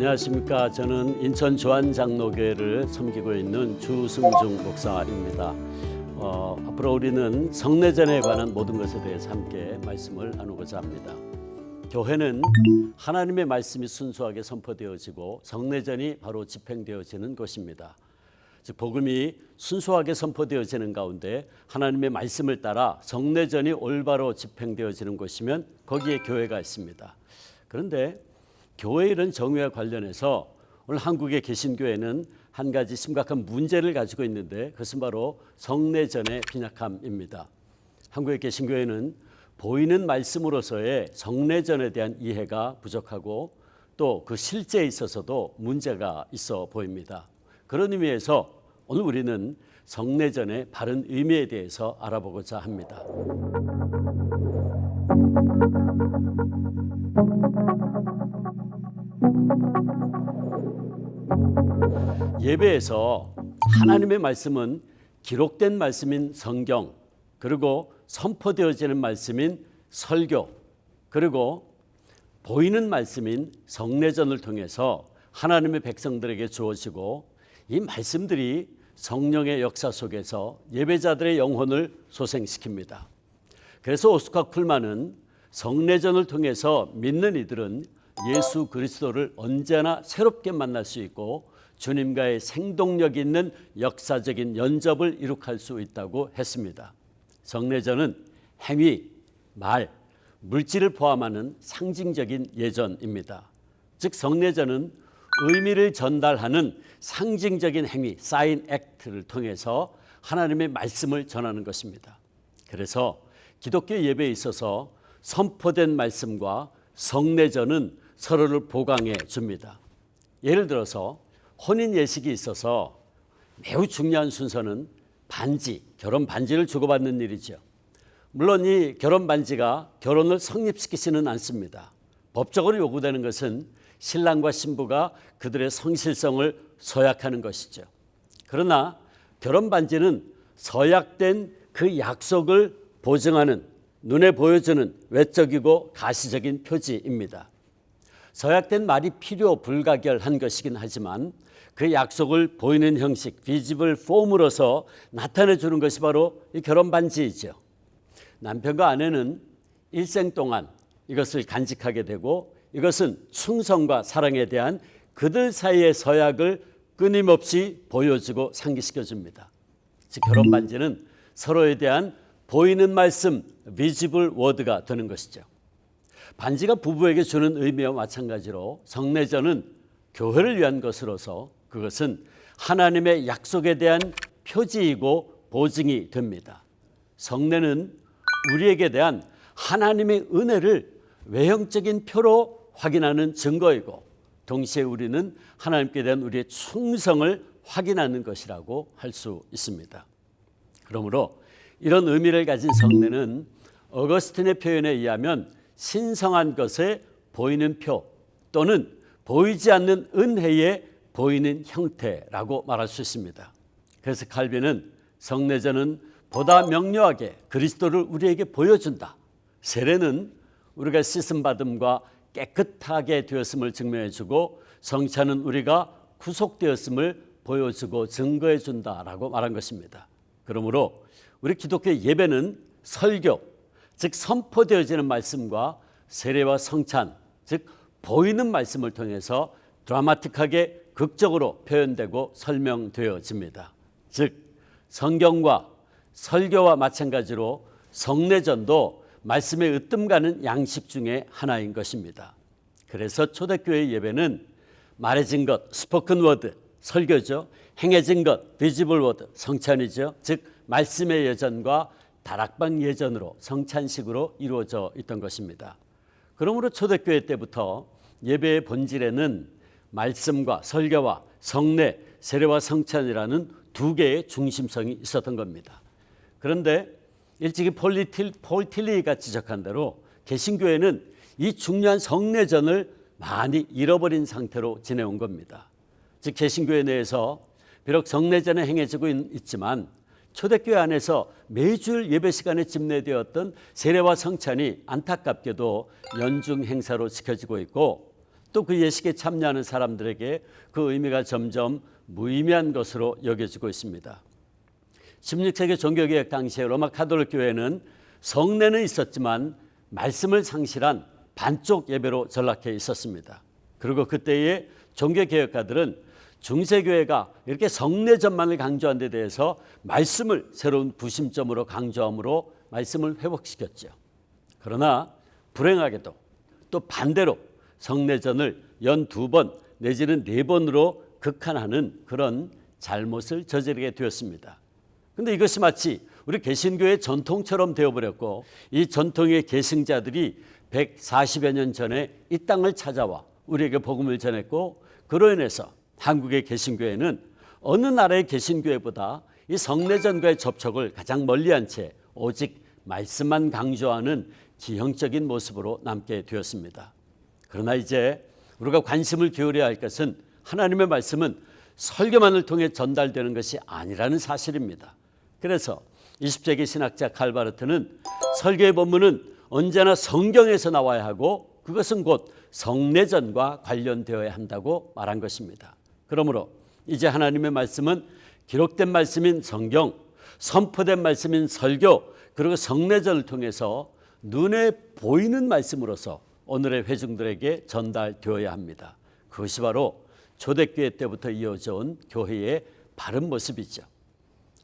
안녕하십니까. 저는 인천 주안장로교회를 섬기고 있는 주승중 목사입니다. 앞으로 우리는 성례전에 관한 모든 것에 대해서 함께 말씀을 나누고자 합니다. 교회는 하나님의 말씀이 순수하게 선포되어지고 성례전이 바로 집행되어지는 곳입니다. 즉 복음이 순수하게 선포되어지는 가운데 하나님의 말씀을 따라 성례전이 올바로 집행되어지는 곳이면 거기에 교회가 있습니다. 그런데 교회 이런 정의와 관련해서 오늘 한국의 개신교회는 한 가지 심각한 문제를 가지고 있는데 그것은 바로 성례전의 빈약함입니다. 한국의 개신교회는 보이는 말씀으로서의 성례전에 대한 이해가 부족하고 또 그 실제에 있어서도 문제가 있어 보입니다. 그런 의미에서 오늘 우리는 성례전의 바른 의미에 대해서 알아보고자 합니다. 예배에서 하나님의 말씀은 기록된 말씀인 성경, 그리고 선포되어지는 말씀인 설교, 그리고 보이는 말씀인 성례전을 통해서 하나님의 백성들에게 주어지고 이 말씀들이 성령의 역사 속에서 예배자들의 영혼을 소생시킵니다. 그래서 오스카 쿨만은 성례전을 통해서 믿는 이들은 예수 그리스도를 언제나 새롭게 만날 수 있고 주님과의 생동력 있는 역사적인 연접을 이룩할 수 있다고 했습니다. 성례전은 행위, 말, 물질을 포함하는 상징적인 예전입니다. 즉 성례전은 의미를 전달하는 상징적인 행위, 사인 액트를 통해서 하나님의 말씀을 전하는 것입니다. 그래서 기독교 예배에 있어서 선포된 말씀과 성례전은 서로를 보강해 줍니다. 예를 들어서 혼인 예식이 있어서 매우 중요한 순서는 반지, 결혼 반지를 주고받는 일이죠. 물론 이 결혼 반지가 결혼을 성립시키지는 않습니다. 법적으로 요구되는 것은 신랑과 신부가 그들의 성실성을 서약하는 것이죠. 그러나 결혼 반지는 서약된 그 약속을 보증하는 눈에 보여주는 외적이고 가시적인 표지입니다. 서약된 말이 필요 불가결한 것이긴 하지만 그 약속을 보이는 형식, 비지블 폼으로서 나타내 주는 것이 바로 이 결혼 반지이죠. 남편과 아내는 일생 동안 이것을 간직하게 되고 이것은 충성과 사랑에 대한 그들 사이의 서약을 끊임없이 보여주고 상기시켜 줍니다. 즉 결혼 반지는 서로에 대한 보이는 말씀, 비지블 워드가 되는 것이죠. 반지가 부부에게 주는 의미와 마찬가지로 성례전은 교회를 위한 것으로서 그것은 하나님의 약속에 대한 표지이고 보증이 됩니다. 성례는 우리에게 대한 하나님의 은혜를 외형적인 표로 확인하는 증거이고 동시에 우리는 하나님께 대한 우리의 충성을 확인하는 것이라고 할 수 있습니다. 그러므로 이런 의미를 가진 성례는 어거스틴의 표현에 의하면 신성한 것에 보이는 표 또는 보이지 않는 은혜의 보이는 형태라고 말할 수 있습니다. 그래서 칼빈은 성례전은 보다 명료하게 그리스도를 우리에게 보여준다. 세례는 우리가 씻음받음과 깨끗하게 되었음을 증명해주고 성찬은 우리가 구속되었음을 보여주고 증거해준다라고 말한 것입니다. 그러므로 우리 기독교 예배는 설교, 즉 선포되어지는 말씀과 세례와 성찬, 즉 보이는 말씀을 통해서 드라마틱하게 극적으로 표현되고 설명되어집니다. 즉 성경과 설교와 마찬가지로 성례전도 말씀의 으뜸가는 양식 중에 하나인 것입니다. 그래서 초대교회 예배는 말해진 것, 스포큰 워드, 설교죠. 행해진 것, 비지블 워드, 성찬이죠. 즉 말씀의 예전과 다락방 예전으로 성찬식으로 이루어져 있던 것입니다. 그러므로 초대교회 때부터 예배의 본질에는 말씀과 설교와 성례, 세례와 성찬이라는 두 개의 중심성이 있었던 겁니다. 그런데 일찍이 폴 틸리가 지적한 대로 개신교회는 이 중요한 성례전을 많이 잃어버린 상태로 지내온 겁니다. 즉 개신교회 내에서 비록 성례전에 행해지고 있지만 초대교회 안에서 매주일 예배 시간에 집례되었던 세례와 성찬이 안타깝게도 연중 행사로 지켜지고 있고 또 그 예식에 참여하는 사람들에게 그 의미가 점점 무의미한 것으로 여겨지고 있습니다. 16세기 종교개혁 당시에 로마 가톨릭 교회는 성례는 있었지만 말씀을 상실한 반쪽 예배로 전락해 있었습니다. 그리고 그때의 종교개혁가들은 중세교회가 이렇게 성례전만을 강조한 데 대해서 말씀을 새로운 구심점으로 강조함으로 말씀을 회복시켰죠. 그러나 불행하게도 또 반대로 성례전을 연 2번 내지는 4번으로 극한하는 그런 잘못을 저지르게 되었습니다. 그런데 이것이 마치 우리 개신교의 전통처럼 되어버렸고, 이 전통의 계승자들이 140여 년 전에 이 땅을 찾아와 우리에게 복음을 전했고, 그로 인해서 한국의 개신교회는 어느 나라의 개신교회보다 이 성례전과의 접촉을 가장 멀리한 채 오직 말씀만 강조하는 기형적인 모습으로 남게 되었습니다. 그러나 이제 우리가 관심을 기울여야 할 것은 하나님의 말씀은 설교만을 통해 전달되는 것이 아니라는 사실입니다. 그래서 20세기 신학자 칼바르트는 설교의 본문은 언제나 성경에서 나와야 하고 그것은 곧 성례전과 관련되어야 한다고 말한 것입니다. 그러므로 이제 하나님의 말씀은 기록된 말씀인 성경, 선포된 말씀인 설교, 그리고 성례전을 통해서 눈에 보이는 말씀으로서 오늘의 회중들에게 전달되어야 합니다. 그것이 바로 초대교회 때부터 이어져 온 교회의 바른 모습이죠.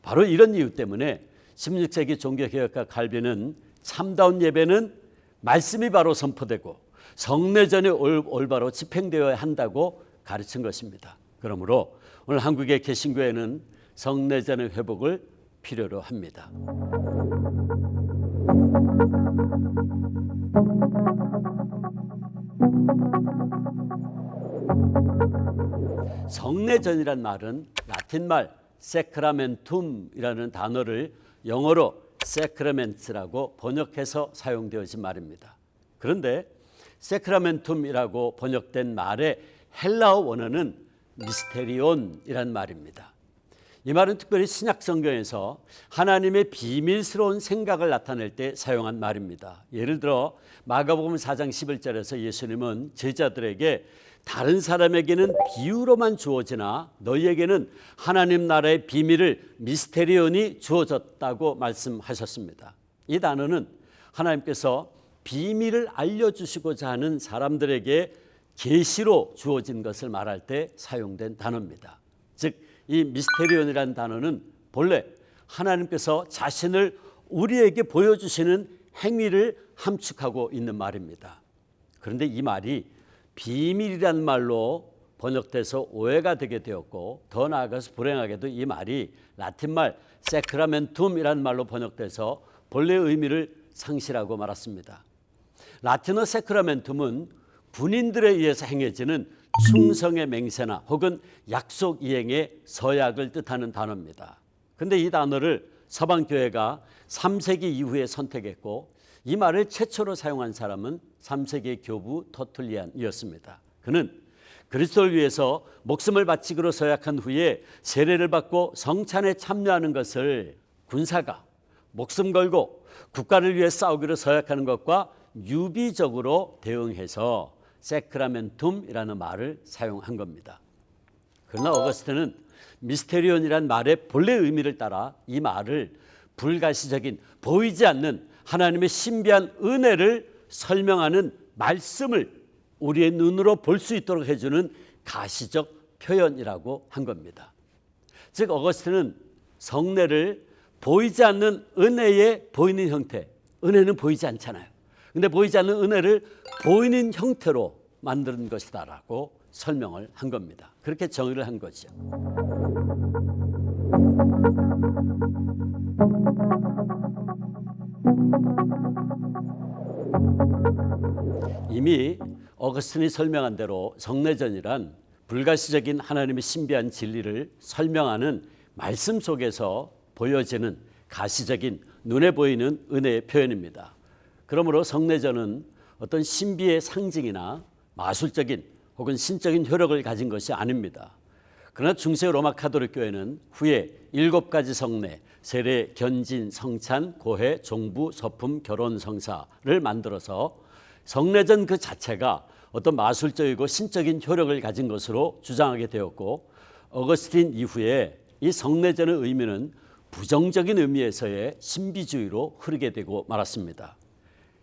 바로 이런 이유 때문에 16세기 종교개혁가 칼빈은 참다운 예배는 말씀이 바로 선포되고 성례전이 올바로 집행되어야 한다고 가르친 것입니다. 그러므로 오늘 한국의 개신교회는 성례전의 회복을 필요로 합니다. 성례전이란 말은 라틴 말 세크라멘툼이라는 단어를 영어로 세크라멘트라고 번역해서 사용되어진 말입니다. 그런데 세크라멘툼이라고 번역된 말의 헬라어 원어는 미스테리온이란 말입니다. 이 말은 특별히 신약 성경에서 하나님의 비밀스러운 생각을 나타낼 때 사용한 말입니다. 예를 들어 마가복음 4장 11절에서 예수님은 제자들에게 다른 사람에게는 비유로만 주어지나 너희에게는 하나님 나라의 비밀을 미스테리온이 주어졌다고 말씀하셨습니다. 이 단어는 하나님께서 비밀을 알려주시고자 하는 사람들에게 계시로 주어진 것을 말할 때 사용된 단어입니다. 즉 이 미스테리온이라는 단어는 본래 하나님께서 자신을 우리에게 보여주시는 행위를 함축하고 있는 말입니다. 그런데 이 말이 비밀이란 말로 번역돼서 오해가 되게 되었고, 더 나아가서 불행하게도 이 말이 라틴 말 세크라멘툼이란 말로 번역돼서 본래의 의미를 상실하고 말았습니다. 라틴어 세크라멘툼은 군인들에 의해서 행해지는 충성의 맹세나 혹은 약속 이행의 서약을 뜻하는 단어입니다. 그런데 이 단어를 서방교회가 3세기 이후에 선택했고, 이 말을 최초로 사용한 사람은 3세기 교부 터툴리안이었습니다. 그는 그리스도를 위해서 목숨을 바치기로 서약한 후에 세례를 받고 성찬에 참여하는 것을 군사가 목숨 걸고 국가를 위해 싸우기로 서약하는 것과 유비적으로 대응해서 세크라멘툼이라는 말을 사용한 겁니다. 그러나 어거스틴은 미스테리온이란 말의 본래 의미를 따라 이 말을 불가시적인 보이지 않는 하나님의 신비한 은혜를 설명하는 말씀을 우리의 눈으로 볼 수 있도록 해주는 가시적 표현이라고 한 겁니다. 즉 어거스틴은 성례를 보이지 않는 은혜의 보이는 형태, 은혜는 보이지 않잖아요. 근데 보이지 않는 은혜를 보이는 형태로 만든 것이다라고 설명을 한 겁니다. 그렇게 정의를 한 거죠. 이미 어거스틴이 설명한 대로 성례전이란 불가시적인 하나님의 신비한 진리를 설명하는 말씀 속에서 보여지는 가시적인 눈에 보이는 은혜의 표현입니다. 그러므로 성례전은 어떤 신비의 상징이나 마술적인 혹은 신적인 효력을 가진 것이 아닙니다. 그러나 중세 로마 가톨릭 교회는 후에 7가지 성례, 세례, 견진, 성찬, 고해, 종부, 서품, 결혼, 성사를 만들어서 성례전 그 자체가 어떤 마술적이고 신적인 효력을 가진 것으로 주장하게 되었고, 어거스틴 이후에 이 성례전의 의미는 부정적인 의미에서의 신비주의로 흐르게 되고 말았습니다.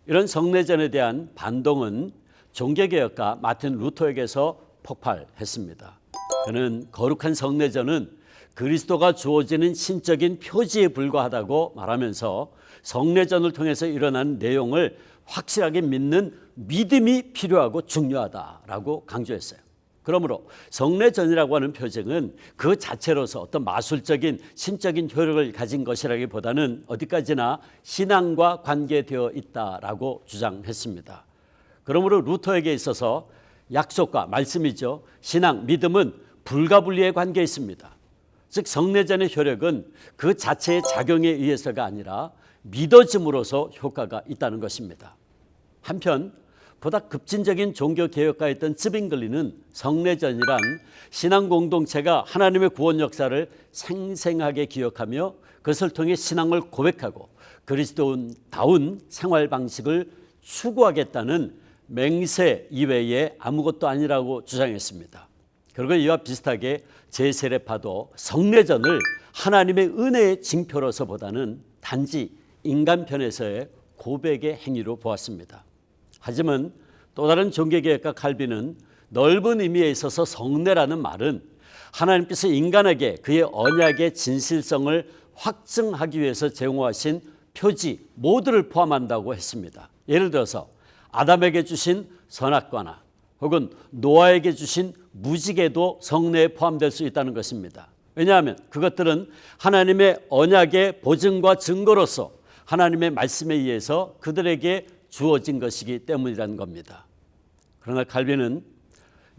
이런 성례전에 대한 반동은 종교개혁가 마틴 루터에게서 폭발했습니다. 그는 거룩한 성례전은 그리스도가 주어지는 신적인 표지에 불과하다고 말하면서 성례전을 통해서 일어나는 내용을 확실하게 믿는 믿음이 필요하고 중요하다라고 강조했어요. 그러므로 성례전이라고 하는 표징은 그 자체로서 어떤 마술적인 신적인 효력을 가진 것이라기보다는 어디까지나 신앙과 관계되어 있다라고 주장했습니다. 그러므로 루터에게 있어서 약속과 말씀이죠. 신앙, 믿음은 불가분리의 관계에 있습니다. 즉 성례전의 효력은 그 자체의 작용에 의해서가 아니라 믿어짐으로써 효과가 있다는 것입니다. 한편 보다 급진적인 종교개혁가였던 츠빙글리는 성례전이란 신앙 공동체가 하나님의 구원 역사를 생생하게 기억하며 그것을 통해 신앙을 고백하고 그리스도다운 생활 방식을 추구하겠다는 맹세 이외에 아무것도 아니라고 주장했습니다. 그리고 이와 비슷하게 제세례파도 성례전을 하나님의 은혜의 징표로서 보다는 단지 인간 편에서의 고백의 행위로 보았습니다. 하지만 또 다른 종교개혁가 칼빈은 넓은 의미에 있어서 성례라는 말은 하나님께서 인간에게 그의 언약의 진실성을 확증하기 위해서 제공하신 표지 모두를 포함한다고 했습니다. 예를 들어서 아담에게 주신 선악과나 혹은 노아에게 주신 무지개도 성례에 포함될 수 있다는 것입니다. 왜냐하면 그것들은 하나님의 언약의 보증과 증거로서 하나님의 말씀에 의해서 그들에게 주어진 것이기 때문이라는 겁니다. 그러나 칼빈은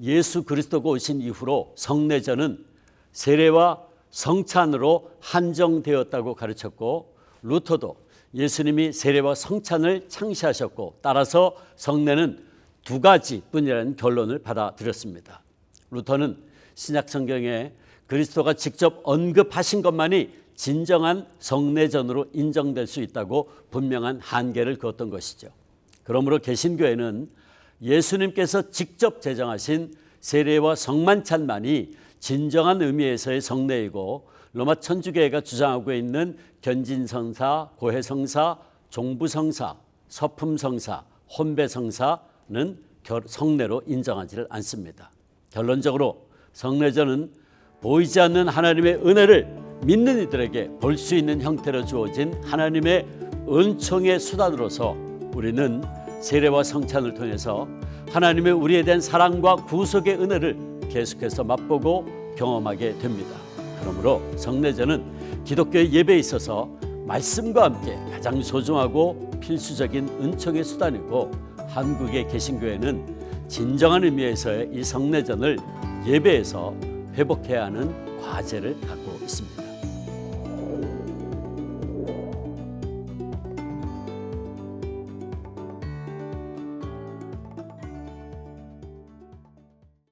예수 그리스도가 오신 이후로 성례전은 세례와 성찬으로 한정되었다고 가르쳤고, 루터도 예수님이 세례와 성찬을 창시하셨고 따라서 성례는 두 가지뿐이라는 결론을 받아들였습니다. 루터는 신약 성경에 그리스도가 직접 언급하신 것만이 진정한 성례전으로 인정될 수 있다고 분명한 한계를 그었던 것이죠. 그러므로 개신교회는 예수님께서 직접 제정하신 세례와 성만찬만이 진정한 의미에서의 성례이고, 로마 천주교회가 주장하고 있는 견진성사, 고해성사, 종부성사, 서품성사, 혼배성사는 성례로 인정하지를 않습니다. 결론적으로 성례전은 보이지 않는 하나님의 은혜를 믿는 이들에게 볼 수 있는 형태로 주어진 하나님의 은총의 수단으로서 우리는 세례와 성찬을 통해서 하나님의 우리에 대한 사랑과 구속의 은혜를 계속해서 맛보고 경험하게 됩니다. 그러므로 성례전은 기독교의 예배에 있어서 말씀과 함께 가장 소중하고 필수적인 은총의 수단이고, 한국의 개신교회는 진정한 의미에서의 이 성례전을 예배에서 회복해야 하는 과제를 갖고 있습니다.